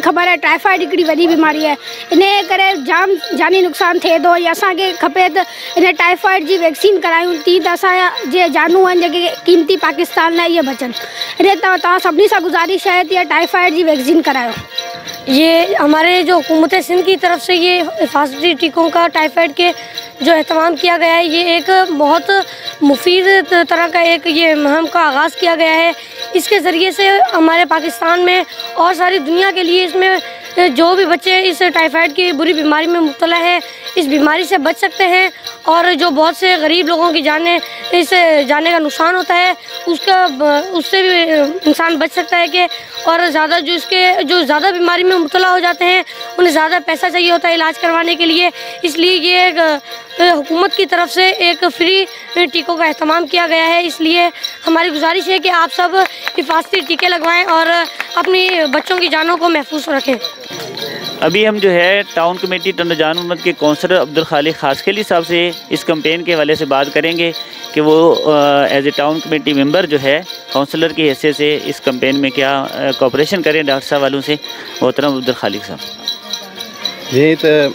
ख़बर है टाइफाइड हिकिड़ी वॾी बीमारी है, इन करे जाम जानी नुक़सान थिए थो। या असांखे खपे त इन टाइफाइड जी वैक्सीन करायूं थी त असांजा जे जानू आहिनि जेके क़ीमती पाकिस्तान लाइ इहे बचनि। इन तव्हां सभिनी सां गुज़ारिश है त टाइफाइड जी वैक्सीन करायो। ये हमारे जो हुकूमत सिंध की तरफ से ये हिफाजती टीकों का टाइफाइड के जो एहतमाम किया गया है, ये एक बहुत मुफीद तरह का एक ये मुहिम का आगाज़ किया गया है। इसके ज़रिए से हमारे पाकिस्तान में और सारी दुनिया के लिए इसमें जो भी बच्चे इस टाइफाइड की बुरी बीमारी में मुब्तला है इस बीमारी से बच सकते हैं। और जो बहुत से गरीब लोगों की इस जाने का नुकसान होता है उससे भी इंसान बच सकता है कि और ज़्यादा जो ज़्यादा बीमारी में मुब्तला हो जाते हैं उन्हें ज़्यादा पैसा चाहिए होता है इलाज करवाने के लिए। इसलिए ये हुकूमत की तरफ से एक फ्री टीकों का एहतमाम किया गया है। इसलिए हमारी गुजारिश है कि आप सब हिफाजती टीके लगवाएं और अपनी बच्चों की जानों को महफूज रखें। अभी हम जो है टाउन कमेटी टंडो जान मोहम्मद के काउंसलर अब्दुल खालिक खासखेली साहब से इस कैंपेन के हवाले से बात करेंगे कि वो as a town committee member जो है काउंसलर की हैसियत से इस कैंपेन में क्या कोऑपरेशन करें डॉक्टर साहब वालों से। मोहतरम अब्दुल खालिक साहब। जी तो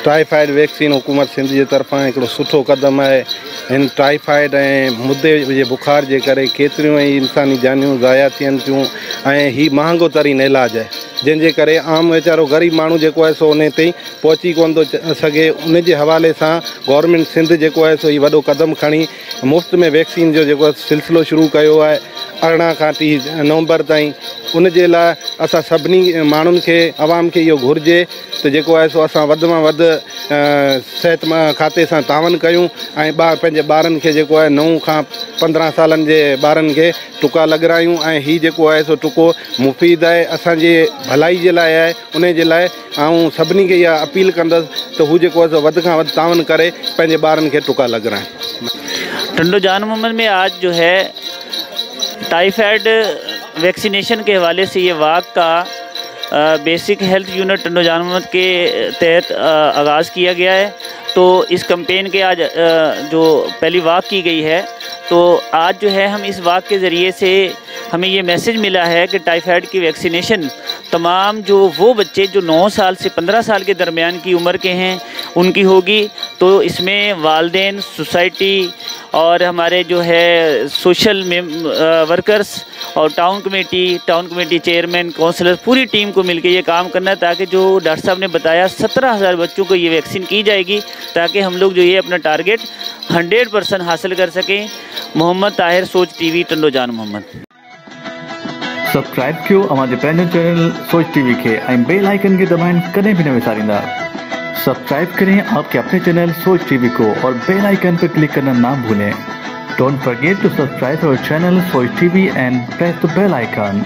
टाइफाइड वैक्सीन हुकूमत सिंध जे तरफ़ां हिकिड़ो सुठो क़दम आहे। हिन टाइफाइड ऐं मुद्दे जे बुखार जे करे केतिरियूं ई इंसानी जानियूं ज़ाया थियनि थियूं ऐं हीउ महांगो तरीन इलाजु आहे, जंहिंजे करे आम वीचारो ग़रीब माण्हू जेको आहे सो उन ताईं पहुची कोन थो सघे। उन जे हवाले सां गवर्नमेंट सिंध जेको आहे सो हीउ वॾो क़दम खणी मुफ़्त में वैक्सीन जो जेको सिलसिलो शुरू कयो आहे 18 खां 30 नवंबर ताईं। उन जे लाइ असां सभिनी माण्हुनि खे आवाम खे इहो घुरिजे त जेको आहे सो असां वधि में वधि सिहत खाते सां तावन कयूं ऐं पंहिंजे ॿारनि खे जेको आहे 9 खां 15 सालनि जे ॿारनि खे टुका लॻरायूं। ऐं हीउ जेको आहे सो टुको मुफ़ीद आहे, असांजे भलाई जे लाइ आहे। उन जे लाइ ऐं सभिनी खे इहा अपील कंदसि त हू जेको आहे सो वधि खां वधि तावन करे पंहिंजे ॿारनि खे टुका लॻराइनि। टंडो जान मोहम्मद में आज जो है टाइफाइड वैक्सीनेशन के हवाले से ये वाक का बेसिक हेल्थ यूनिट टंडो जान मोहम्मद के तहत आगाज़ किया गया है। तो इस कैंपेन के आज जो पहली वाक की गई है, तो आज जो है हम इस वाक के ज़रिए से हमें ये मैसेज मिला है कि टाइफाइड की वैक्सीनेशन तमाम जो वो बच्चे जो 9 साल से 15 साल के दरमियान की उम्र के हैं उनकी होगी। तो इसमें वालिदैन, सोसाइटी और हमारे जो है सोशल वर्कर्स और टाउन कमेटी चेयरमैन, काउंसलर, पूरी टीम को मिलकर ये काम करना है ताकि जो डॉक्टर साहब ने बताया 17,000 बच्चों को ये वैक्सीन की जाएगी ताकि हम लोग जो ये अपना टारगेट 100% हासिल कर सकें। मोहम्मद ताहिर, सोच टीवी, टंडो जान मोहम्मद। सब्सक्राइब कयो हमारे पैनल चैनल सोच टीवी के बेल आइकन के दबाएं कदें भी न विसारिंदा। सब्सक्राइब करें आपके अपने चैनल सोच टीवी को और बेल आइकन पर क्लिक करना ना भूलें। Don't forget to subscribe our channel Soch TV and press the bell icon.